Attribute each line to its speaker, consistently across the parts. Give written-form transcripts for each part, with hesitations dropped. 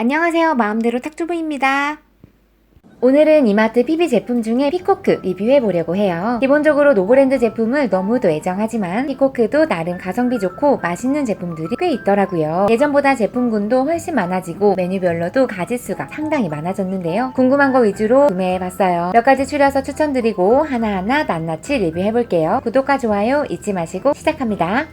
Speaker 1: 안녕하세요. 마음대로 탁주부입니다. 오늘은 이마트 PB 제품 중에 피코크 리뷰해보려고 해요. 기본적으로 노브랜드 제품을 너무도 애정하지만 피코크도 나름 가성비 좋고 맛있는 제품들이 꽤 있더라고요. 예전보다 제품군도 훨씬 많아지고 메뉴별로도 가짓수가 상당히 많아졌는데요. 궁금한 거 위주로 구매해봤어요. 몇 가지 추려서 추천드리고 하나하나 낱낱이 리뷰해볼게요. 구독과 좋아요 잊지 마시고 시작합니다.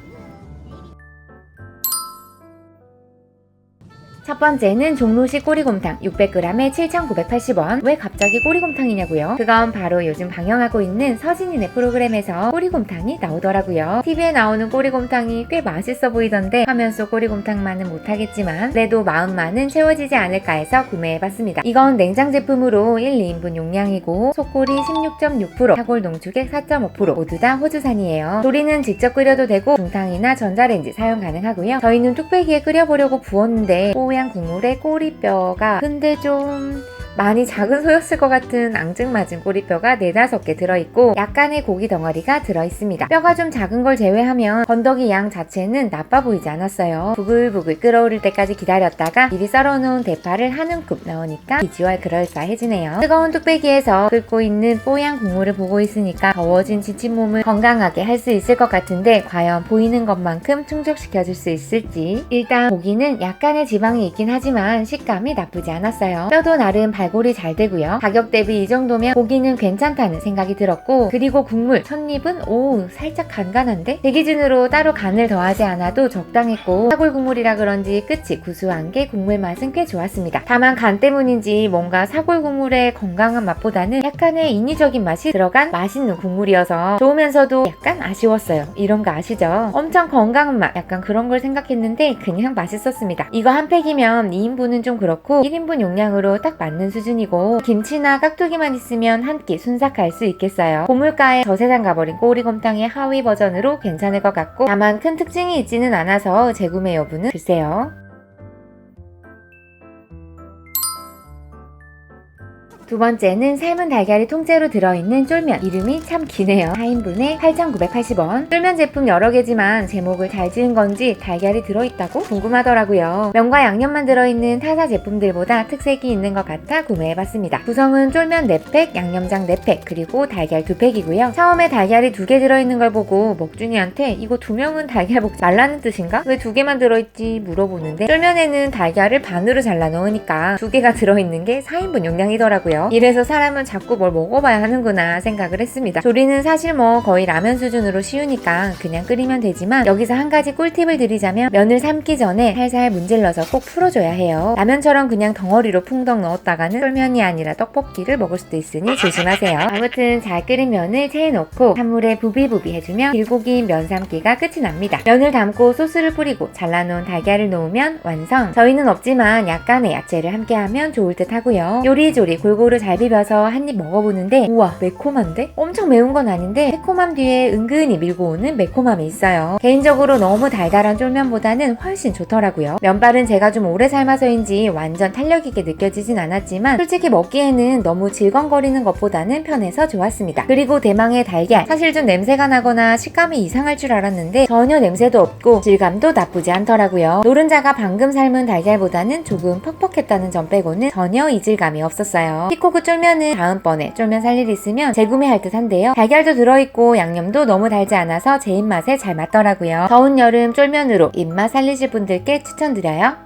Speaker 1: 첫 번째는 종로식 꼬리곰탕 600g에 7,980원. 왜 갑자기 꼬리곰탕이냐고요? 그건 바로 요즘 방영하고 있는 서진이네 프로그램에서 꼬리곰탕이 나오더라고요. TV에 나오는 꼬리곰탕이 꽤 맛있어 보이던데 화면 속 꼬리곰탕만은 못하겠지만 그래도 마음만은 채워지지 않을까 해서 구매해봤습니다. 이건 냉장 제품으로 1, 2인분 용량이고 속꼬리 16.6%, 사골 농축액 4.5% 모두 다 호주산이에요. 조리는 직접 끓여도 되고 중탕이나 전자레인지 사용 가능하고요. 저희는 뚝배기에 끓여보려고 부었는데 뽀얀 국물에 꼬리뼈가 근데 좀 많이 작은 소였을 것 같은 앙증맞은 꼬리뼈가 4-5개 들어있고 약간의 고기 덩어리가 들어있습니다. 뼈가 좀 작은 걸 제외하면 건더기 양 자체는 나빠 보이지 않았어요. 부글부글 끓어오를 때까지 기다렸다가 미리 썰어놓은 대파를 한 움큼 넣으니까 비주얼 그럴싸해지네요. 뜨거운 뚝배기에서 끓고 있는 뽀얀 국물을 보고 있으니까 더워진 지친 몸을 건강하게 할 수 있을 것 같은데 과연 보이는 것만큼 충족시켜줄 수 있을지. 일단 고기는 약간의 지방이 있긴 하지만 식감이 나쁘지 않았어요. 뼈도 나름 발골이 잘 되고요. 가격 대비 이 정도면 고기는 괜찮다는 생각이 들었고, 그리고 국물 첫입은 살짝 간간한데 제 기준으로 따로 간을 더하지 않아도 적당했고 사골 국물이라 그런지 끝이 구수한 게 국물 맛은 꽤 좋았습니다. 다만 간 때문인지 뭔가 사골 국물의 건강한 맛보다는 약간의 인위적인 맛이 들어간 맛있는 국물이어서 좋으면서도 약간 아쉬웠어요. 이런 거 아시죠? 엄청 건강한 맛 약간 그런 걸 생각했는데 그냥 맛있었습니다. 이거 한 팩이면 2인분은 좀 그렇고 1인분 용량으로 딱 맞는 수준이고 김치나 깍두기만 있으면 한 끼 순삭할 수 있겠어요. 고물가에 저세상 가버린 꼬리곰탕의 하위 버전으로 괜찮을 것 같고 다만 큰 특징이 있지는 않아서 재구매 여부는 글쎄요. 두 번째는 삶은 달걀이 통째로 들어있는 쫄면. 이름이 참 기네요. 4인분에 8,980원. 쫄면 제품 여러 개지만 제목을 잘 지은 건지 달걀이 들어있다고 궁금하더라고요. 면과 양념만 들어있는 타사 제품들보다 특색이 있는 것 같아 구매해봤습니다. 구성은 쫄면 4팩, 양념장 4팩, 그리고 달걀 2팩이고요. 처음에 달걀이 2개 들어있는 걸 보고 먹중이한테 이거 2명은 달걀 먹지 말라는 뜻인가? 왜 2개만 들어있지? 물어보는데 쫄면에는 달걀을 반으로 잘라 넣으니까 2개가 들어있는 게 4인분 용량이더라고요. 이래서 사람은 자꾸 뭘 먹어봐야 하는구나 생각을 했습니다. 조리는 사실 뭐 거의 라면 수준으로 쉬우니까 그냥 끓이면 되지만 여기서 한 가지 꿀팁을 드리자면 면을 삶기 전에 살살 문질러서 꼭 풀어줘야 해요. 라면처럼 그냥 덩어리로 풍덩 넣었다가는 쫄면이 아니라 떡볶이를 먹을 수도 있으니 조심하세요. 아무튼 잘 끓인 면을 체에 넣고 찬물에 부비부비 해주면 길고 긴 면 삶기가 끝이 납니다. 면을 담고 소스를 뿌리고 잘라놓은 달걀을 놓으면 완성. 저희는 없지만 약간의 야채를 함께하면 좋을 듯 하고요. 요리조리 골고루 잘 비벼서 한 입 먹어보는데 우와 매콤한데? 엄청 매운 건 아닌데 새콤함 뒤에 은근히 밀고 오는 매콤함이 있어요. 개인적으로 너무 달달한 쫄면보다는 훨씬 좋더라고요. 면발은 제가 좀 오래 삶아서인지 완전 탄력있게 느껴지진 않았지만 솔직히 먹기에는 너무 질겅거리는 것보다는 편해서 좋았습니다. 그리고 대망의 달걀. 사실 좀 냄새가 나거나 식감이 이상할 줄 알았는데 전혀 냄새도 없고 질감도 나쁘지 않더라고요. 노른자가 방금 삶은 달걀보다는 조금 퍽퍽했다는 점 빼고는 전혀 이질감이 없었어요. 피코크 쫄면은 다음번에 쫄면 살 일 있으면 재구매할 듯 한데요. 달걀도 들어있고 양념도 너무 달지 않아서 제 입맛에 잘 맞더라고요. 더운 여름 쫄면으로 입맛 살리실 분들께 추천드려요.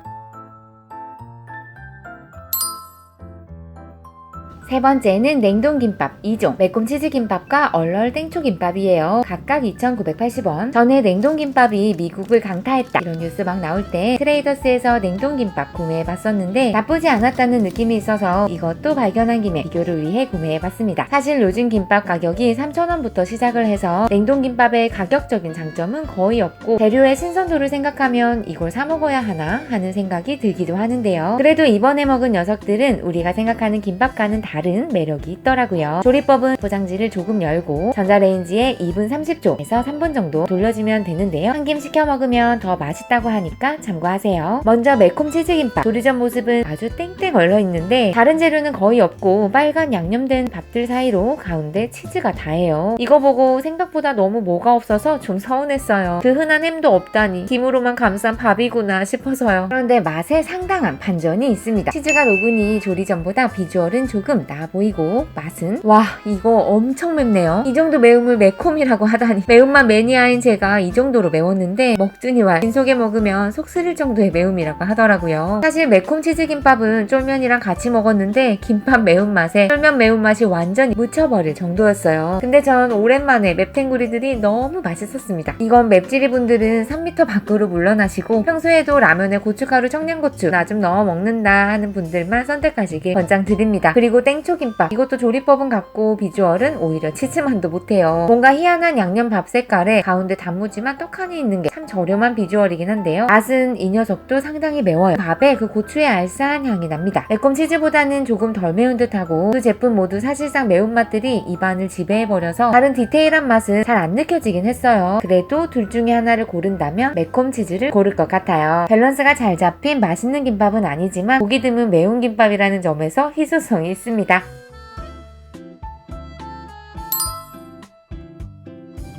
Speaker 1: 세 번째는 냉동김밥 2종, 매콤 치즈김밥과 얼얼 땡초김밥이에요. 각각 2,980원. 전에 냉동김밥이 미국을 강타했다 이런 뉴스 막 나올 때 트레이더스에서 냉동김밥 구매해봤었는데 나쁘지 않았다는 느낌이 있어서 이것도 발견한 김에 비교를 위해 구매해봤습니다. 사실 요즘 김밥 가격이 3,000원부터 시작을 해서 냉동김밥의 가격적인 장점은 거의 없고 재료의 신선도를 생각하면 이걸 사 먹어야 하나 하는 생각이 들기도 하는데요. 그래도 이번에 먹은 녀석들은 우리가 생각하는 김밥과는 다르게 다른 매력이 있더라고요. 조리법은 포장지를 조금 열고 전자레인지에 2분 30초에서 3분 정도 돌려주면 되는데요. 한 김 시켜 먹으면 더 맛있다고 하니까 참고하세요. 먼저 매콤 치즈김밥. 조리 전 모습은 아주 땡땡 얼려있는데 다른 재료는 거의 없고 빨간 양념된 밥들 사이로 가운데 치즈가 다예요. 이거 보고 생각보다 너무 뭐가 없어서 좀 서운했어요. 그 흔한 햄도 없다니 김으로만 감싼 밥이구나 싶어서요. 그런데 맛에 상당한 반전이 있습니다. 치즈가 녹으니 조리 전보다 비주얼은 조금 나아 보이고 맛은 와 이거 엄청 맵네요. 이 정도 매움을 매콤이라고 하다니. 매운맛 매니아인 제가 이 정도로 매웠는데 먹주니와 빈속에 먹으면 속 쓰릴 정도의 매움이라고 하더라고요. 사실 매콤 치즈김밥은 쫄면이랑 같이 먹었는데 김밥 매운맛에 쫄면 매운맛이 완전히 묻혀버릴 정도였어요. 근데 전 오랜만에 맵탱구리들이 너무 맛있었습니다. 이건 맵찔이 분들은 3m 밖으로 물러나시고 평소에도 라면에 고춧가루, 청양고추 나 좀 넣어 먹는다 하는 분들만 선택하시길 권장드립니다. 그리고 땡초김밥. 이것도 조리법은 같고 비주얼은 오히려 치즈만도 못해요. 뭔가 희한한 양념 밥 색깔에 가운데 단무지만 떡하니 있는 게 참 저렴한 비주얼이긴 한데요. 맛은 이 녀석도 상당히 매워요. 밥에 그 고추의 알싸한 향이 납니다. 매콤 치즈보다는 조금 덜 매운 듯하고 두 제품 모두 사실상 매운맛들이 입안을 지배해버려서 다른 디테일한 맛은 잘 안 느껴지긴 했어요. 그래도 둘 중에 하나를 고른다면 매콤 치즈를 고를 것 같아요. 밸런스가 잘 잡힌 맛있는 김밥은 아니지만 보기 드문 매운 김밥이라는 점에서 희소성이 있습니다.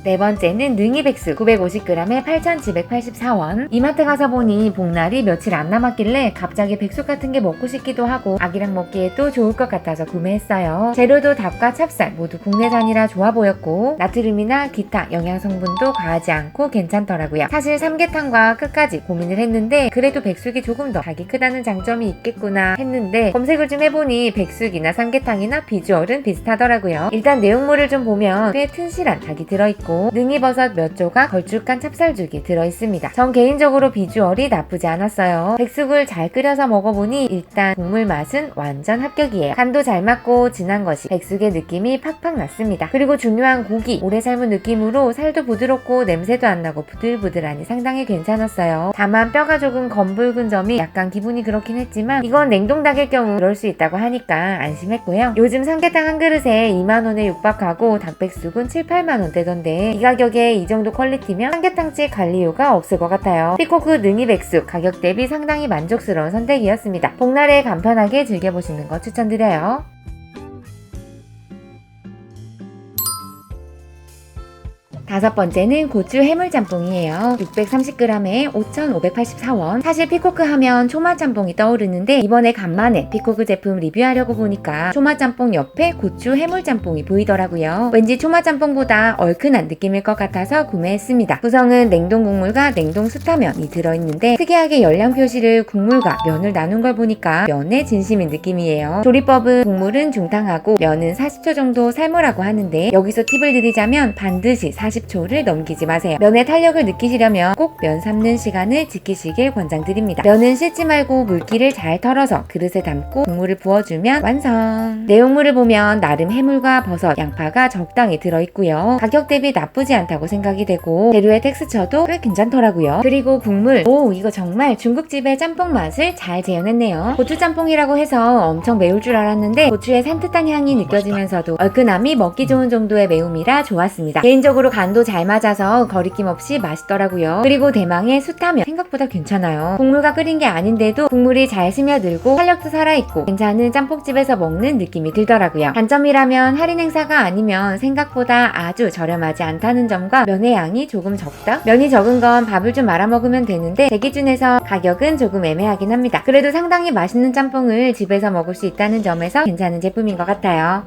Speaker 1: 네 번째는 능이백숙 950g에 8,784원. 이마트 가서 보니 복날이 며칠 안 남았길래 갑자기 백숙 같은 게 먹고 싶기도 하고 아기랑 먹기에도 좋을 것 같아서 구매했어요. 재료도 닭과 찹쌀 모두 국내산이라 좋아 보였고 나트륨이나 기타 영양 성분도 과하지 않고 괜찮더라고요. 사실 삼계탕과 끝까지 고민을 했는데 그래도 백숙이 조금 더 닭이 크다는 장점이 있겠구나 했는데 검색을 좀 해보니 백숙이나 삼계탕이나 비주얼은 비슷하더라고요. 일단 내용물을 좀 보면 꽤 튼실한 닭이 들어있고 능이버섯 몇 조각, 걸쭉한 찹쌀죽이 들어있습니다. 전 개인적으로 비주얼이 나쁘지 않았어요. 백숙을 잘 끓여서 먹어보니 일단 국물 맛은 완전 합격이에요. 간도 잘 맞고 진한 것이 백숙의 느낌이 팍팍 났습니다. 그리고 중요한 고기, 오래 삶은 느낌으로 살도 부드럽고 냄새도 안 나고 부들부들하니 상당히 괜찮았어요. 다만 뼈가 조금 검붉은 점이 약간 기분이 그렇긴 했지만 이건 냉동닭일 경우 그럴 수 있다고 하니까 안심했고요. 요즘 삼계탕 한 그릇에 2만원에 육박하고 닭백숙은 7, 8만원대던데 이 가격에 이 정도 퀄리티면 삼계탕집 갈 이유가 없을 것 같아요. 피코크 능이백숙 가격 대비 상당히 만족스러운 선택이었습니다. 복날에 간편하게 즐겨보시는 거 추천드려요. 다섯 번째는 고추 해물짬뽕이에요. 630g에 5,584원. 사실 피코크 하면 초마짬뽕이 떠오르는데 이번에 간만에 피코크 제품 리뷰하려고 보니까 초마짬뽕 옆에 고추 해물짬뽕이 보이더라고요. 왠지 초마짬뽕보다 얼큰한 느낌일 것 같아서 구매했습니다. 구성은 냉동 국물과 냉동 수타면이 들어있는데 특이하게 열량 표시를 국물과 면을 나눈 걸 보니까 면의 진심인 느낌이에요. 조리법은 국물은 중탕하고 면은 40초 정도 삶으라고 하는데 여기서 팁을 드리자면 반드시 40초를 넘기지 마세요. 면의 탄력을 느끼시려면 꼭 면 삶는 시간을 지키시길 권장드립니다. 면은 씻지 말고 물기를 잘 털어서 그릇에 담고 국물을 부어주면 완성! 내용물을 보면 나름 해물과 버섯, 양파가 적당히 들어있고요. 가격 대비 나쁘지 않다고 생각이 되고 재료의 텍스처도 꽤 괜찮더라고요. 그리고 국물, 오 이거 정말 중국집의 짬뽕 맛을 잘 재현했네요. 고추짬뽕이라고 해서 엄청 매울 줄 알았는데 고추의 산뜻한 향이 느껴지면서도 얼큰함이 먹기 좋은 정도의 매움이라 좋았습니다. 개인적으로 간도 잘 맞아서 거리낌 없이 맛있더라고요. 그리고 대망의 수타면 생각보다 괜찮아요. 국물과 끓인 게 아닌데도 국물이 잘 스며들고 탄력도 살아있고 괜찮은 짬뽕집에서 먹는 느낌이 들더라고요. 단점이라면 할인 행사가 아니면 생각보다 아주 저렴하지 않다는 점과 면의 양이 조금 적다? 면이 적은 건 밥을 좀 말아 먹으면 되는데 제 기준에서 가격은 조금 애매하긴 합니다. 그래도 상당히 맛있는 짬뽕을 집에서 먹을 수 있다는 점에서 괜찮은 제품인 것 같아요.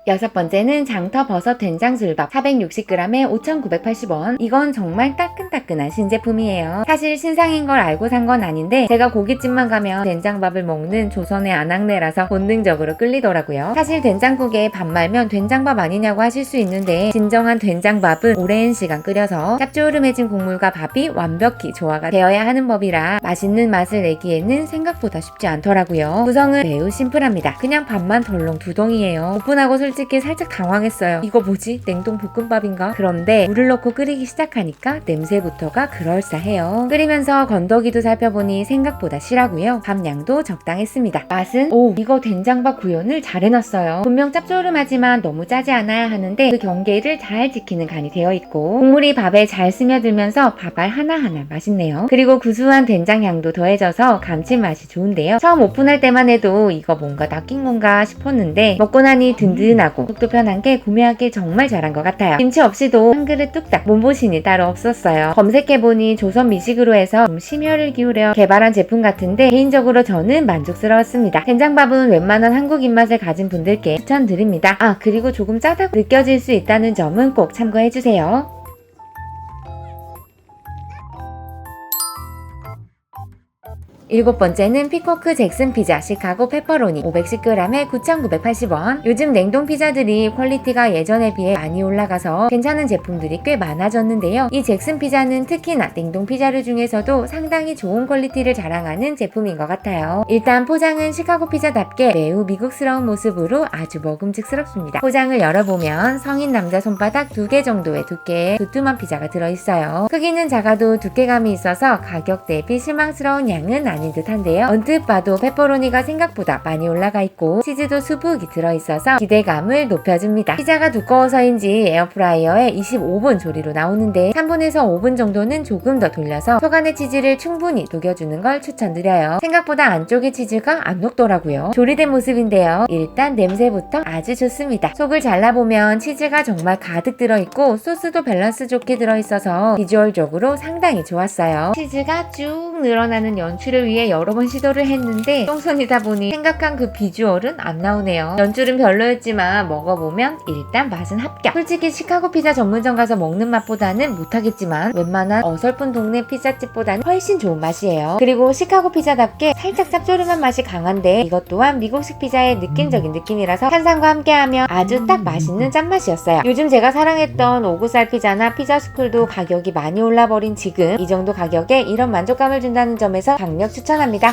Speaker 1: 여섯 번째는 장터버섯 된장술밥 460g에 5,980원. 이건 정말 따끈따끈한 신제품이에요. 사실 신상인 걸 알고 산 건 아닌데 제가 고깃집만 가면 된장밥을 먹는 조선의 아낙네라서 본능적으로 끌리더라고요. 사실 된장국에 밥 말면 된장밥 아니냐고 하실 수 있는데 진정한 된장밥은 오랜 시간 끓여서 짭조름해진 국물과 밥이 완벽히 조화가 되어야 하는 법이라 맛있는 맛을 내기에는 생각보다 쉽지 않더라고요. 구성은 매우 심플합니다. 그냥 밥만 덜렁 두 덩이에요. 오픈하고 솔직히 살짝 당황했어요. 이거 뭐지? 냉동 볶음밥인가? 그런데 물을 넣고 끓이기 시작하니까 냄새부터가 그럴싸해요. 끓이면서 건더기도 살펴보니 생각보다 실하고요. 밥 양도 적당했습니다. 맛은 이거 된장밥 구현을 잘 해놨어요. 분명 짭조름하지만 너무 짜지 않아야 하는데 그 경계를 잘 지키는 간이 되어 있고 국물이 밥에 잘 스며들면서 밥알 하나하나 맛있네요. 그리고 구수한 된장 향도 더해져서 감칠맛이 좋은데요. 처음 오픈할 때만 해도 이거 뭔가 낚인 건가 싶었는데 먹고 나니 든든하고 속도 편한 게 구매하기 정말 잘한 것 같아요. 김치 없이도 한 그릇 뚝딱 몸보신이 따로 없었어요. 검색해보니 조선 미식으로 해서 좀 심혈을 기울여 개발한 제품 같은데 개인적으로 저는 만족스러웠습니다. 된장밥은 웬만한 한국 입맛을 가진 분들께 추천드립니다. 그리고 조금 짜다고 느껴질 수 있다는 점은 꼭 참고해주세요. 일곱 번째는 피코크 잭슨 피자 시카고 페퍼로니 510g에 9,980원. 요즘 냉동 피자들이 퀄리티가 예전에 비해 많이 올라가서 괜찮은 제품들이 꽤 많아졌는데요. 이 잭슨 피자는 특히나 냉동 피자류 중에서도 상당히 좋은 퀄리티를 자랑하는 제품인 것 같아요. 일단 포장은 시카고 피자답게 매우 미국스러운 모습으로 아주 먹음직스럽습니다. 포장을 열어보면 성인 남자 손바닥 2개 정도의 두께의 두툼한 피자가 들어있어요. 크기는 작아도 두께감이 있어서 가격 대비 실망스러운 양은 아닌 듯한데요. 언뜻 봐도 페퍼로니가 생각보다 많이 올라가 있고 치즈도 수북이 들어있어서 기대감을 높여줍니다. 피자가 두꺼워서인지 에어프라이어에 25분 조리로 나오는데 3분에서 5분 정도는 조금 더 돌려서 속 안의 치즈를 충분히 녹여주는 걸 추천드려요. 생각보다 안쪽의 치즈가 안 녹더라고요. 조리된 모습인데요. 일단 냄새부터 아주 좋습니다. 속을 잘라보면 치즈가 정말 가득 들어있고 소스도 밸런스 좋게 들어있어서 비주얼적으로 상당히 좋았어요. 치즈가 쭉 늘어나는 연출을 위해 여러 번 시도를 했는데 똥손이다 보니 생각한 그 비주얼은 안 나오네요. 연출은 별로였지만 먹어보면 일단 맛은 합격. 솔직히 시카고 피자 전문점 가서 먹는 맛보다는 못하겠지만 웬만한 어설픈 동네 피자집보다는 훨씬 좋은 맛이에요. 그리고 시카고 피자답게 살짝 짭조름한 맛이 강한데 이것 또한 미국식 피자의 느낌적인 느낌이라서 탄산과 함께하면 아주 딱 맛있는 짠맛이었어요. 요즘 제가 사랑했던 오구살 피자나 피자스쿨도 가격이 많이 올라버린 지금 이 정도 가격에 이런 만족감을 준다는 점에서 강력 추천합니다.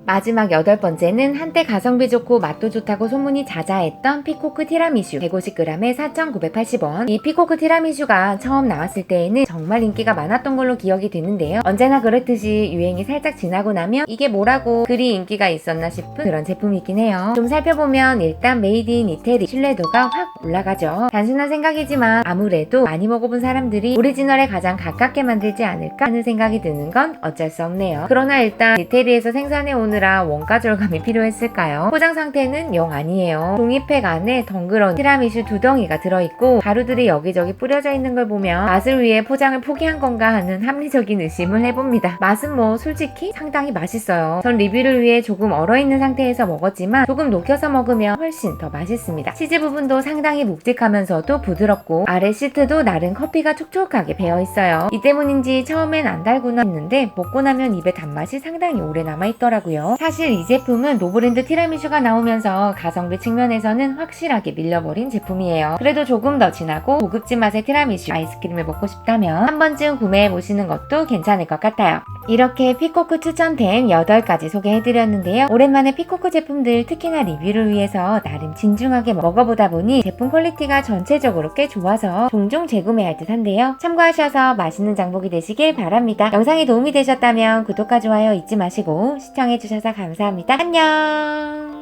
Speaker 1: 마지막 8번째는 한때 가성비 좋고 맛도 좋다고 소문이 자자했던 피코크 티라미슈 150g에 4,980원. 이 피코크 티라미슈가 처음 나왔을 때에는 정말 인기가 많았던 걸로 기억이 되는데요. 언제나 그렇듯이 유행이 살짝 지나고 나면 이게 뭐라고 그리 인기가 있었나 싶은 그런 제품이긴 해요. 좀 살펴보면 일단 메이드 인 이태리 신뢰도가 확 올라가죠. 단순한 생각이지만 아무래도 많이 먹어본 사람들이 오리지널에 가장 가깝게 만들지 않을까 하는 생각이 드는 건 어쩔 수 없네요. 그러나 일단 이태리에서 생산해오는 원가 절감이 필요했을까요? 포장 상태는 영 아니에요. 종이팩 안에 덩그러니 티라미슈 2덩이가 들어있고 가루들이 여기저기 뿌려져 있는 걸 보면 맛을 위해 포장을 포기한 건가 하는 합리적인 의심을 해봅니다. 맛은 뭐 솔직히 상당히 맛있어요. 전 리뷰를 위해 조금 얼어있는 상태에서 먹었지만 조금 녹여서 먹으면 훨씬 더 맛있습니다. 치즈 부분도 상당히 묵직하면서도 부드럽고 아래 시트도 나름 커피가 촉촉하게 배어있어요. 이 때문인지 처음엔 안 달구나 했는데 먹고 나면 입에 단맛이 상당히 오래 남아있더라고요. 사실 이 제품은 노브랜드 티라미슈가 나오면서 가성비 측면에서는 확실하게 밀려버린 제품이에요. 그래도 조금 더 진하고 고급진 맛의 티라미슈 아이스크림을 먹고 싶다면 한 번쯤 구매해보시는 것도 괜찮을 것 같아요. 이렇게 피코크 추천템 8가지 소개해드렸는데요. 오랜만에 피코크 제품들 특히나 리뷰를 위해서 나름 진중하게 먹어보다 보니 제품 퀄리티가 전체적으로 꽤 좋아서 종종 재구매할 듯 한데요. 참고하셔서 맛있는 장보기 되시길 바랍니다. 영상이 도움이 되셨다면 구독과 좋아요 잊지 마시고 시청해주셔서 감사합니다. 안녕.